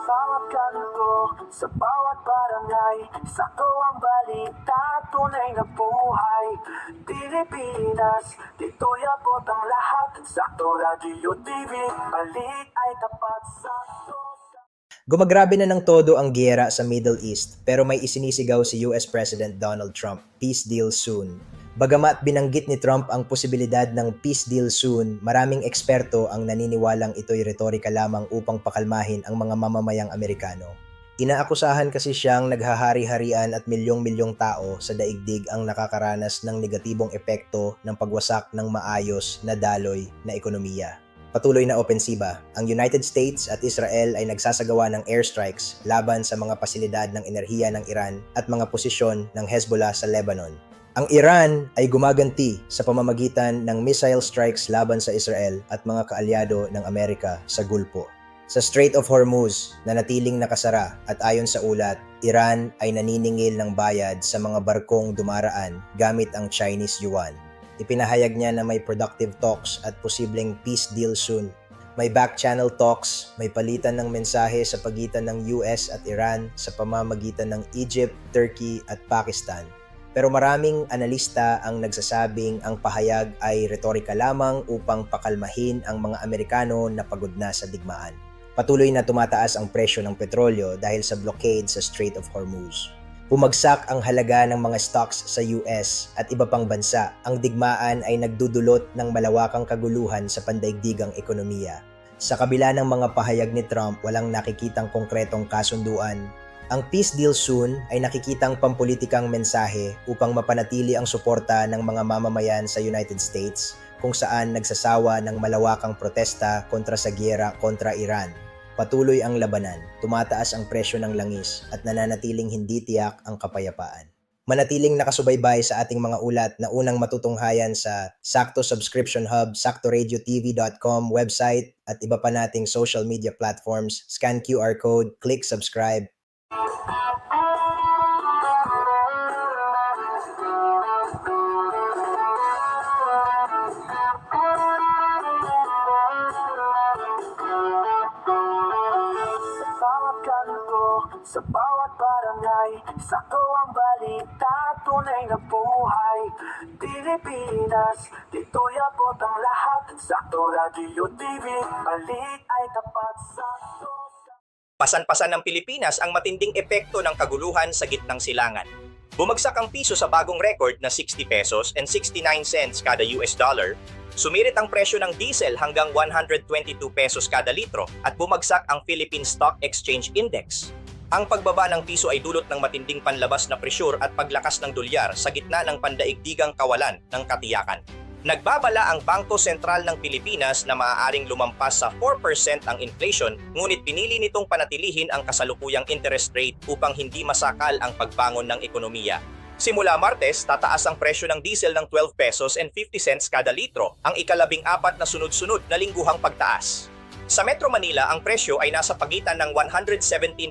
Bawat kanto, sa bawat barangay, sakto ang balita, tunay na buhay. Pilipinas, dito'y abot ang lahat, sakto Radio TV, balik ay tapat sakto. Gumagrabe na ng todo ang giyera sa Middle East pero may isinisigaw si US President Donald Trump, peace deal soon. Bagamat binanggit ni Trump ang posibilidad ng peace deal soon, maraming eksperto ang naniniwalang ito'y retorika lamang upang pakalmahin ang mga mamamayang Amerikano. Inaakusahan kasi siyang naghahari-harian at milyong-milyong tao sa daigdig ang nakakaranas ng negatibong epekto ng pagwasak ng maayos na daloy na ekonomiya. Patuloy na opensiba, ang United States at Israel ay nagsasagawa ng airstrikes laban sa mga pasilidad ng enerhiya ng Iran at mga posisyon ng Hezbollah sa Lebanon. Ang Iran ay gumaganti sa pamamagitan ng missile strikes laban sa Israel at mga kaalyado ng Amerika sa Gulpo. Sa Strait of Hormuz, nanatiling nakasara at ayon sa ulat, Iran ay naniningil ng bayad sa mga barkong dumaraan gamit ang Chinese yuan. Ipinahayag niya na may productive talks at posibleng peace deal soon. May back-channel talks, may palitan ng mensahe sa pagitan ng US at Iran sa pamamagitan ng Egypt, Turkey at Pakistan. Pero maraming analista ang nagsasabing ang pahayag ay retorika lamang upang pakalmahin ang mga Amerikano na pagod na sa digmaan. Patuloy na tumataas ang presyo ng petrolyo dahil sa blockade sa Strait of Hormuz. Bumagsak ang halaga ng mga stocks sa US at iba pang bansa. Ang digmaan ay nagdudulot ng malawakang kaguluhan sa pandaigdigang ekonomiya. Sa kabila ng mga pahayag ni Trump, walang nakikitang konkretong kasunduan. Ang peace deal soon ay nakikitang pampulitikang mensahe upang mapanatili ang suporta ng mga mamamayan sa United States kung saan nagsasawa ng malawakang protesta kontra sa giyera kontra Iran. Patuloy ang labanan, tumataas ang presyo ng langis at nananatiling hindi tiyak ang kapayapaan. Manatiling nakasubaybay sa ating mga ulat na unang matutunghayan sa Sakto Subscription Hub, saktoradiotv.com website at iba pa nating social media platforms. Scan QR code, click subscribe. Sa bawat barangay, sakto ang balita, tunay na buhay. Pilipinas, dito'y abot ang lahat, sakto Radio TV, balik ay tapat sakto. Pasan-pasan ng Pilipinas ang matinding epekto ng kaguluhan sa gitnang silangan. Bumagsak ang piso sa bagong record na 60 pesos and 69 cents kada US dollar, sumirit ang presyo ng diesel hanggang 122 pesos kada litro at bumagsak ang Philippine Stock Exchange Index. Ang pagbaba ng piso ay dulot ng matinding panlabas na presyur at paglakas ng dolyar sa gitna ng pandaigdigang kawalan ng katiyakan. Nagbabala ang Bangko Sentral ng Pilipinas na maaaring lumampas sa 4% ang inflation, ngunit pinili nitong panatilihin ang kasalukuyang interest rate upang hindi masakal ang pagbangon ng ekonomiya. Simula Martes, tataas ang presyo ng diesel ng 12 pesos and 50 cents kada litro, ang ika-14 na sunod-sunod na lingguhang pagtaas. Sa Metro Manila, ang presyo ay nasa pagitan ng 117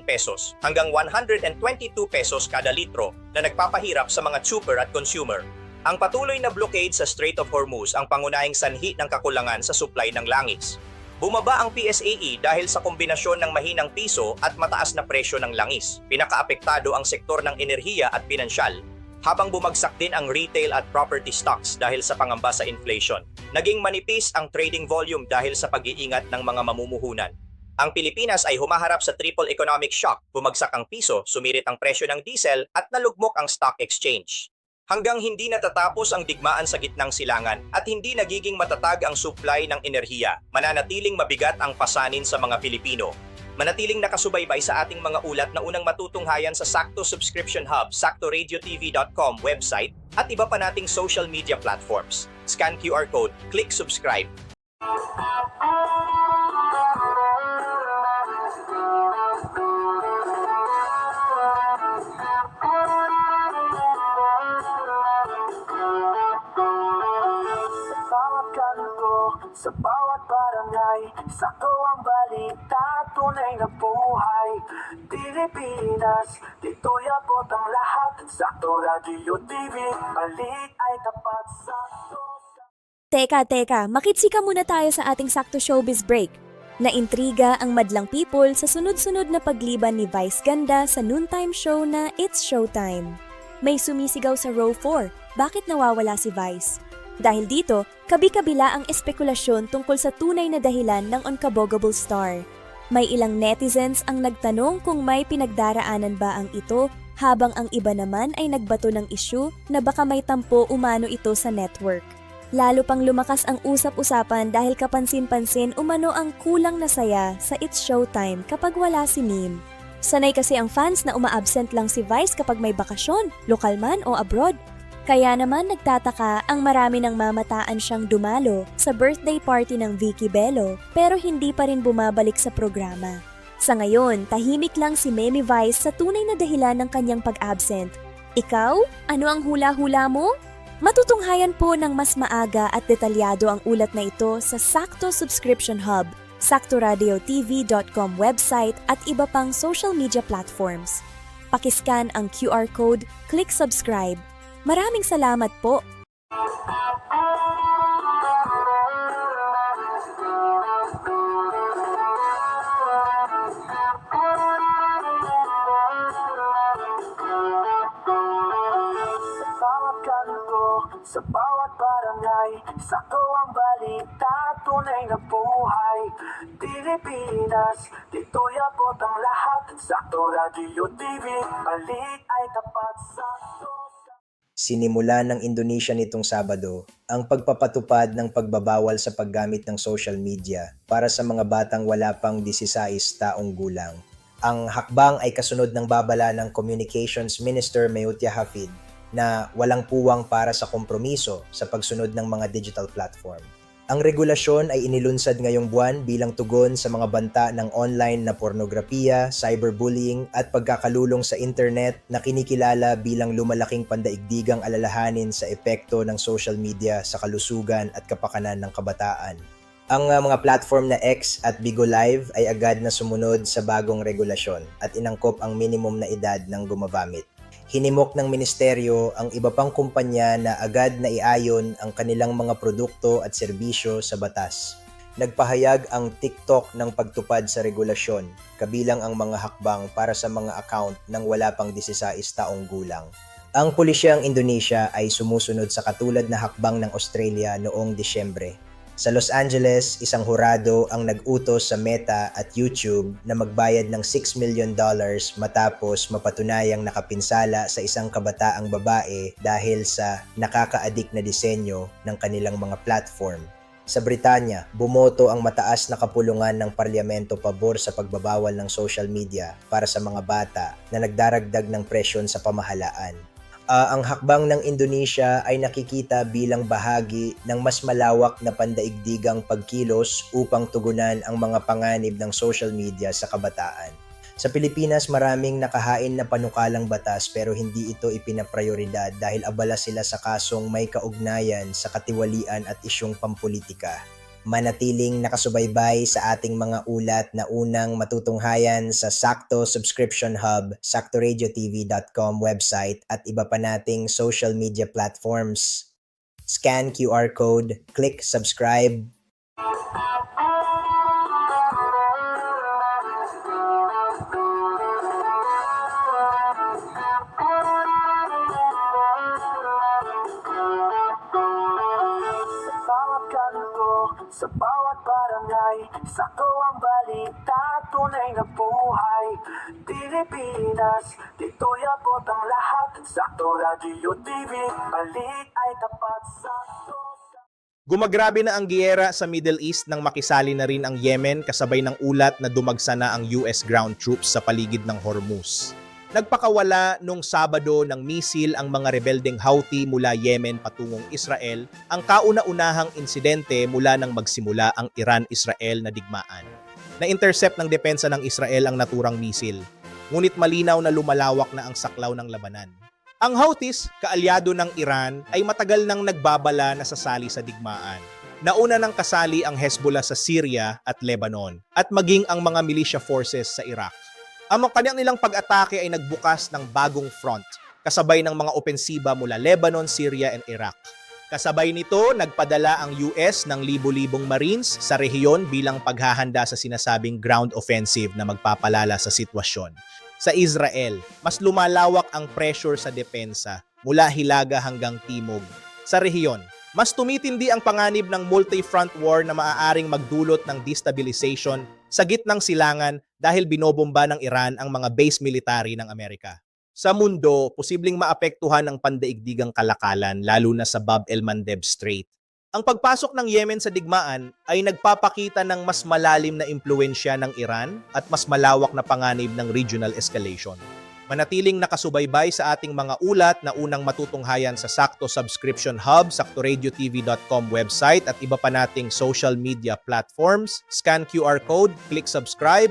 pesos hanggang 122 pesos kada litro na nagpapahirap sa mga trooper at consumer. Ang patuloy na blockade sa Strait of Hormuz ang pangunahing sanhi ng kakulangan sa supply ng langis. Bumaba ang PSAE dahil sa kombinasyon ng mahinang piso at mataas na presyo ng langis. Pinakaapektado ang sektor ng enerhiya at pinansyal, habang bumagsak din ang retail at property stocks dahil sa pangamba sa inflation. Naging manipis ang trading volume dahil sa pag-iingat ng mga mamumuhunan. Ang Pilipinas ay humaharap sa triple economic shock, bumagsak ang piso, sumirit ang presyo ng diesel at nalugmok ang stock exchange. Hanggang hindi natatapos ang digmaan sa gitnang silangan at hindi nagiging matatag ang supply ng enerhiya, mananatiling mabigat ang pasanin sa mga Pilipino. Manatiling nakasubaybay sa ating mga ulat na unang matutunghayan sa Sakto Subscription Hub, saktoradiotv.com website at iba pa nating social media platforms. Scan QR code, click subscribe. Sa bawat barangay, sakto ang balita, tunay na buhay. Pilipinas, dito'y abot ang lahat. Sakto Radio TV, balik ay tapat. Sakto. Teka, makitsika muna tayo sa ating sakto showbiz break. Naintriga ang madlang people sa sunod-sunod na pagliban ni Vice Ganda sa noontime show na It's Showtime. May sumisigaw sa row 4, bakit nawawala si Vice? Dahil dito, kabi-kabila ang espekulasyon tungkol sa tunay na dahilan ng unkabogable star. May ilang netizens ang nagtanong kung may pinagdaraanan ba ang ito, habang ang iba naman ay nagbato ng issue na baka may tampo umano ito sa network. Lalo pang lumakas ang usap-usapan dahil kapansin-pansin umano ang kulang na saya sa It's Showtime kapag wala si Meme. Sanay kasi ang fans na uma-absent lang si Vice kapag may bakasyon, lokal man o abroad. Kaya naman nagtataka ang marami ng mamataan siyang dumalo sa birthday party ng Vicky Bello pero hindi pa rin bumabalik sa programa. Sa ngayon, tahimik lang si Meme Vice sa tunay na dahilan ng kanyang pag-absent. Ikaw? Ano ang hula-hula mo? Matutunghayan po ng mas maaga at detalyado ang ulat na ito sa Sakto Subscription Hub, saktoradiotv.com website at iba pang social media platforms. Pakiscan ang QR code, click subscribe. Maraming salamat po! Sa bawat barangay, sakto ang balita, tunay na buhay. Pilipinas, dito'y abot ang lahat. Sakto Radio TV, balik ay tapat. Sakto. Sinimula ng Indonesia nitong Sabado ang pagpapatupad ng pagbabawal sa paggamit ng social media para sa mga batang wala pang 16 taong gulang. Ang hakbang ay kasunod ng babala ng Communications Minister Meutia Hafid na walang puwang para sa kompromiso sa pagsunod ng mga digital platform. Ang regulasyon ay inilunsad ngayong buwan bilang tugon sa mga banta ng online na pornografiya, cyberbullying at pagkakalulong sa internet na kinikilala bilang lumalaking pandaigdigang alalahanin sa epekto ng social media sa kalusugan at kapakanan ng kabataan. Ang mga platform na X at Bigo Live ay agad na sumunod sa bagong regulasyon at inangkop ang minimum na edad ng gumamit. Hinimok ng ministeryo ang iba pang kumpanya na agad na iayon ang kanilang mga produkto at serbisyo sa batas. Nagpahayag ang TikTok ng pagtupad sa regulasyon, kabilang ang mga hakbang para sa mga account ng wala pang 16 taong gulang. Ang pulisyang Indonesia ay sumusunod sa katulad na hakbang ng Australia noong Disyembre. Sa Los Angeles, isang hurado ang nag-utos sa Meta at YouTube na magbayad ng $6 million matapos mapatunayang nakapinsala sa isang kabataang babae dahil sa nakaka-addict na disenyo ng kanilang mga platform. Sa Britanya, bumoto ang mataas na kapulungan ng parlamento pabor sa pagbabawal ng social media para sa mga bata na nagdaragdag ng presyon sa pamahalaan. Ang hakbang ng Indonesia ay nakikita bilang bahagi ng mas malawak na pandaigdigang pagkilos upang tugunan ang mga panganib ng social media sa kabataan. Sa Pilipinas, maraming nakahain na panukalang batas pero hindi ito ipinaprioridad dahil abala sila sa kasong may kaugnayan sa katiwalian at isyong pampolitika. Manatiling nakasubaybay sa ating mga ulat na unang matutunghayan sa Sakto Subscription Hub, saktoradiotv.com website at iba pa nating social media platforms. Scan QR code, click subscribe. Sa bawat barangay, sakto ang balita, tunay na buhay. Pilipinas, dito'y abot ang lahat. Sakto Radio TV, balik ay tapat. Sakto. Gumagrabe na ang giyera sa Middle East nang makisali na rin ang Yemen kasabay ng ulat na dumagsa na ang US ground troops sa paligid ng Hormuz. Nagpakawala nung Sabado ng misil ang mga rebeldeng Houthi mula Yemen patungong Israel, ang kauna-unahang insidente mula nang magsimula ang Iran-Israel na digmaan. Na-intercept ng depensa ng Israel ang naturang misil, ngunit malinaw na lumalawak na ang saklaw ng labanan. Ang Houthis, kaalyado ng Iran, ay matagal nang nagbabala na sasali sa digmaan. Nauna nang kasali ang Hezbollah sa Syria at Lebanon at maging ang mga militia forces sa Iraq. Ang mga kanyang nilang pag-atake ay nagbukas ng bagong front, kasabay ng mga opensiba mula Lebanon, Syria, and Iraq. Kasabay nito, nagpadala ang US ng libo-libong Marines sa rehiyon bilang paghahanda sa sinasabing ground offensive na magpapalala sa sitwasyon. Sa Israel, mas lumalawak ang pressure sa depensa mula Hilaga hanggang Timog. Sa rehiyon, mas tumitindi ang panganib ng multi-front war na maaaring magdulot ng destabilization sa gitnang silangan dahil binobomba ng Iran ang mga base military ng Amerika. Sa mundo, posibleng maapektuhan ang pandaigdigang kalakalan lalo na sa Bab el-Mandeb Strait. Ang pagpasok ng Yemen sa digmaan ay nagpapakita ng mas malalim na impluensya ng Iran at mas malawak na panganib ng regional escalation. Manatiling nakasubaybay sa ating mga ulat na unang matutunghayan sa Sakto Subscription Hub, saktoradiotv.com website at iba pa nating social media platforms. Scan QR code, click subscribe.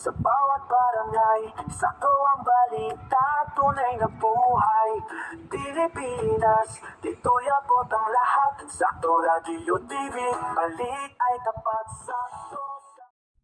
Sa bawat barangay, sakto ang balita, tunay na buhay. Pilipinas, dito'y abot ang lahat. Sakto Radio TV, balik ay tapat. Sakto.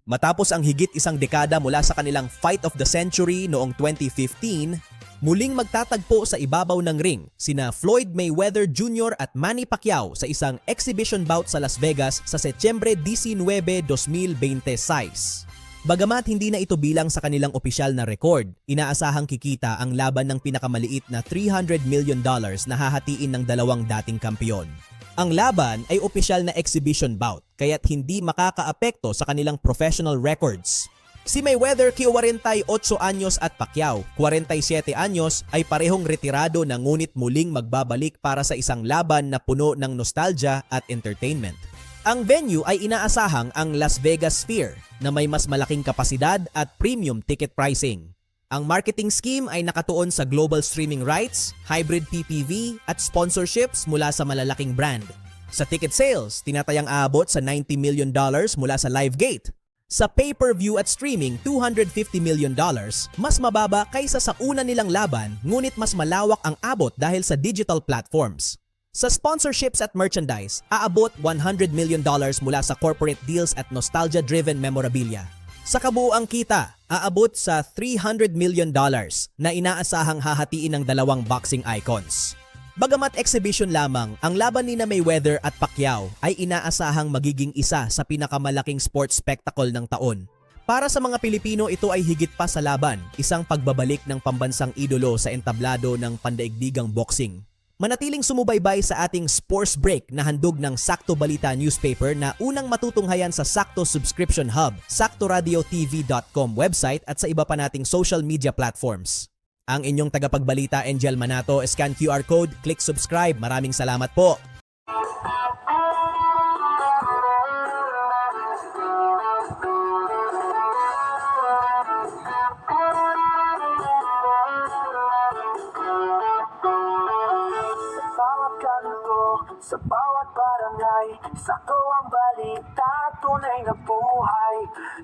Matapos ang higit isang dekada mula sa kanilang fight of the century noong 2015, muling magtatagpo sa ibabaw ng ring sina Floyd Mayweather Jr. at Manny Pacquiao sa isang exhibition bout sa Las Vegas sa Setyembre 19, 2026. Bagamat hindi na ito bilang sa kanilang opisyal na record, inaasahang kikita ang laban ng pinakamaliit na $300 million na hahatiin ng dalawang dating kampiyon. Ang laban ay opisyal na exhibition bout, kaya't hindi makakaapekto sa kanilang professional records. Si Mayweather, 48 anyos at Pacquiao, 47 anyos, ay parehong retirado na ngunit muling magbabalik para sa isang laban na puno ng nostalgia at entertainment. Ang venue ay inaasahang ang Las Vegas Sphere na may mas malaking kapasidad at premium ticket pricing. Ang marketing scheme ay nakatuon sa global streaming rights, hybrid PPV at sponsorships mula sa malalaking brand. Sa ticket sales, tinatayang aabot sa $90 million mula sa Livegate. Sa pay-per-view at streaming, $250 million, mas mababa kaysa sa una nilang laban ngunit mas malawak ang abot dahil sa digital platforms. Sa sponsorships at merchandise, aabot $100 million mula sa corporate deals at nostalgia-driven memorabilia. Sa kabuuang kita, aabot sa $300 million na inaasahang hahatiin ng dalawang boxing icons. Bagamat exhibition lamang, ang laban ni Mayweather at Pacquiao ay inaasahang magiging isa sa pinakamalaking sports spectacle ng taon. Para sa mga Pilipino, ito ay higit pa sa laban, isang pagbabalik ng pambansang idolo sa entablado ng pandaigdigang boxing. Manatiling sumubaybay sa ating sports break na handog ng Sakto Balita newspaper na unang matutunghayan sa Sakto Subscription Hub, saktoradiotv.com website at sa iba pa nating social media platforms. Ang inyong tagapagbalita, Angel Manato, scan QR code, click subscribe. Maraming salamat po. Sa bawat barangay, sakto ang balita, tunay na buhay.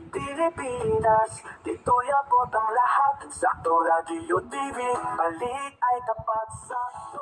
Pilipinas, dito'y abot ang lahat. Sakto Radio TV, balik ay tapat. Sakto.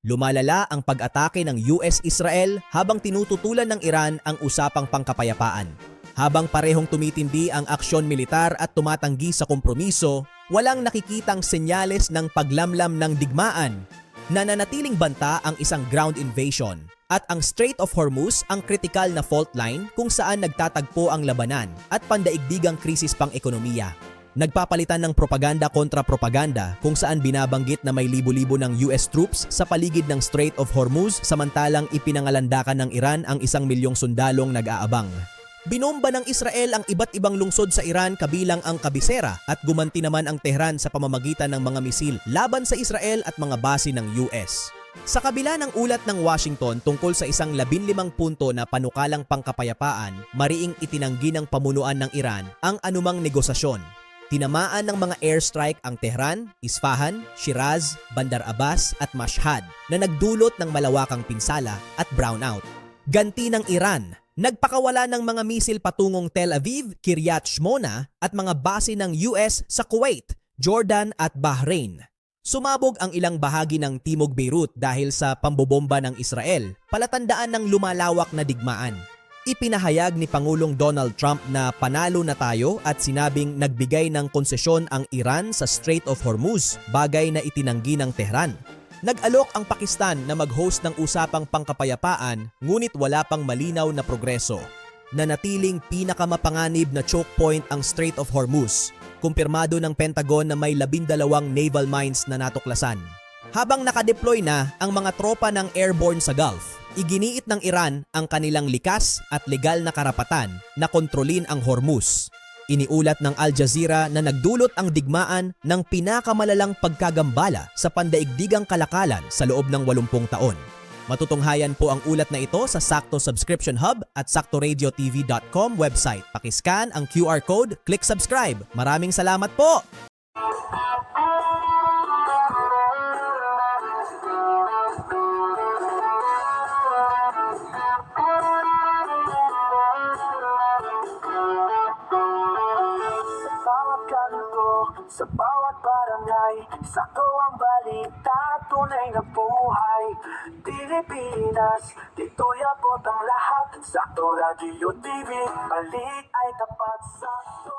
Lumalala ang pag-atake ng US-Israel habang tinututulan ng Iran ang usapang pangkapayapaan. Habang parehong tumitindi ang aksyon militar at tumatanggi sa kompromiso, walang nakikitang senyales ng paglamlam ng digmaan. Nananatiling banta ang isang ground invasion at ang Strait of Hormuz ang kritikal na fault line kung saan nagtatagpo ang labanan at pandaigdigang krisis pang-ekonomiya. Nagpapalitan ng propaganda kontra propaganda kung saan binabanggit na may libo-libo ng US troops sa paligid ng Strait of Hormuz samantalang ipinangalandakan ng Iran ang 1 milyong sundalong nag-aabang. Binomba ng Israel ang iba't ibang lungsod sa Iran kabilang ang Kabisera at gumanti naman ang Tehran sa pamamagitan ng mga misil laban sa Israel at mga base ng US. Sa kabila ng ulat ng Washington tungkol sa isang 15 punto na panukalang pangkapayapaan, mariing itinanggi ng pamunuan ng Iran ang anumang negosasyon. Tinamaan ng mga airstrike ang Tehran, Isfahan, Shiraz, Bandar Abbas at Mashhad na nagdulot ng malawakang pinsala at brownout. Ganti ng Iran, nagpakawala ng mga misil patungong Tel Aviv, Kiryat Shmona at mga base ng US sa Kuwait, Jordan at Bahrain. Sumabog ang ilang bahagi ng Timog Beirut dahil sa pambobomba ng Israel, palatandaan ng lumalawak na digmaan. Ipinahayag ni Pangulong Donald Trump na panalo na tayo at sinabing nagbigay ng konsesyon ang Iran sa Strait of Hormuz, bagay na itinanggi ng Tehran. Nag-alok ang Pakistan na mag-host ng usapang pangkapayapaan ngunit wala pang malinaw na progreso. Nanatiling pinakamapanganib na choke point ang Strait of Hormuz. Kumpirmado ng Pentagon na may 12 naval mines na natuklasan. Habang nakadeploy na ang mga tropa ng airborne sa Gulf, iginiit ng Iran ang kanilang likas at legal na karapatan na kontrolin ang Hormuz. Iniulat ng Al Jazeera na nagdulot ang digmaan ng pinakamalalang pagkagambala sa pandaigdigang kalakalan sa loob ng 80 taon. Matutunghayan po ang ulat na ito sa Sakto Subscription Hub at saktoradiotv.com website. Pakiscan ang QR code, click subscribe. Maraming salamat po! Bawat kanto, sa bawat barangay, sakto ang balita, tunay na buhay. Pilipinas, dito'y abot ang lahat, Sakto Radio TV, balik ay tapat, sakto.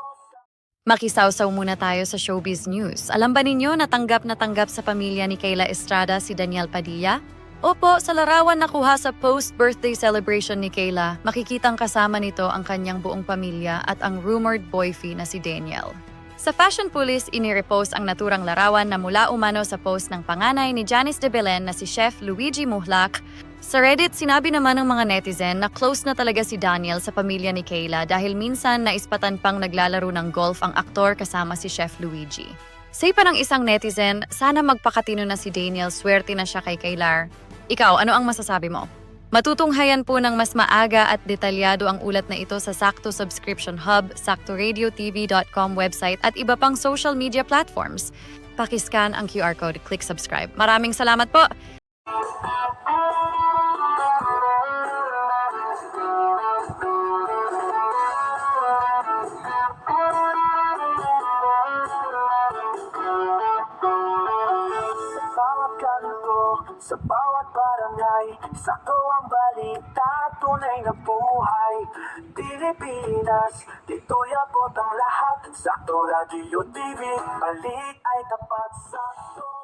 Makisawsaw muna tayo sa showbiz news. Alam ba ninyo na tanggap sa pamilya ni Kayla Estrada si Daniel Padilla? Opo, sa larawan na kuha sa post-birthday celebration ni Kayla, makikitang kasama nito ang kanyang buong pamilya at ang rumored boyfie na si Daniel. Sa Fashion Police, inirepost ang naturang larawan na mula umano sa post ng panganay ni Janice de Belen na si Chef Luigi Muhlach. Sa Reddit, sinabi naman ng mga netizen na close na talaga si Daniel sa pamilya ni Kayla dahil minsan naispatan pang naglalaro ng golf ang aktor kasama si Chef Luigi. Say pa ng isang netizen, sana magpakatino na si Daniel, swerte na siya kay Kayla. Ikaw, ano ang masasabi mo? Matutunghayan po ng mas maaga at detalyado ang ulat na ito sa Sakto Subscription Hub, saktoradiotv.com website at iba pang social media platforms. Pakiscan ang QR code, click subscribe. Maraming salamat po! Sa bawat barangay, sakto ang balita, tunay na buhay. Pilipinas, dito'y abot ang lahat, Sakto Radio TV, balik ay tapat, sakto.